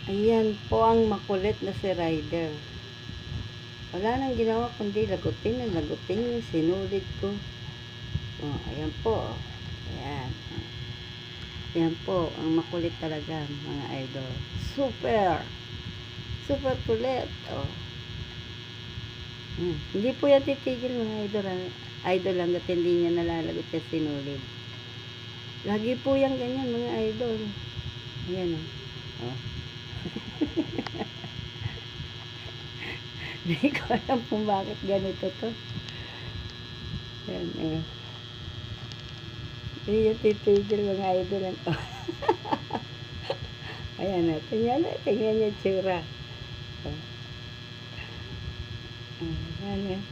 Ayan po ang makulit na si Ryder. Wala nang ginawa kundi lagutin yung sinulid ko. Oh, ayan po. Ayan. Ayan po, ang makulit talaga mga idol. Super! Super kulit. Oh. Hindi po yan titigil mga idol. Idol hanggat hindi niya nalalagot yung sinulid. Lagi po yan ganyan mga idol. Ayan o. Oh. Hindi ko alam kung bakit ganito to. Ayan eh. Hindi yan titigil mga idol. Ayan na. Tingnan yung tsura. Oh. Ayan.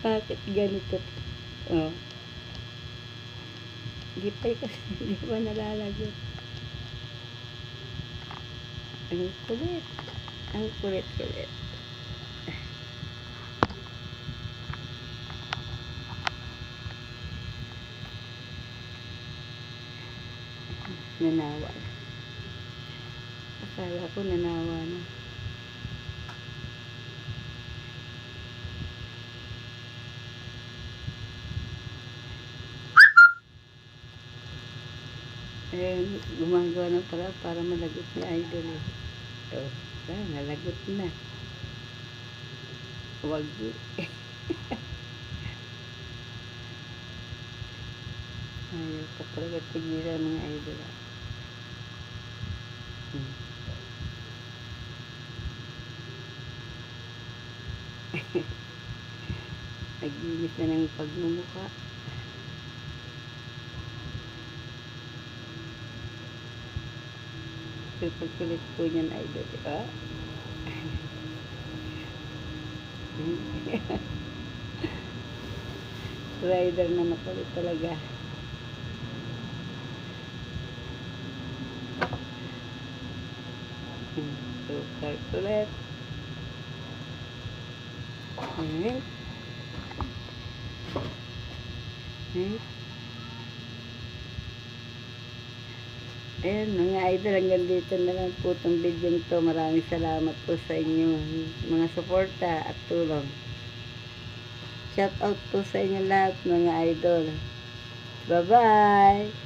Bakit ganito? Oh. Hindi pa kasi hindi pa nalalagot. Ang kulit. Ang kulit-kulit. Nanawa. Akala ko nanawa na. Ayan, gumagawa ng para malagot ni idol eh. Oh, nalagot na. Huwag ayaw ka talaga tigilan mga idol. Naglinis na ng pagmumukha. Super kulit po niyan idol, diba? Rider na makulit talaga. Super kulit. Ayan mga idol, hanggang dito na lang po itong video to. Maraming salamat po sa inyo mga suporta at tulong. Shout out po sa inyo lahat mga idol. Bye bye!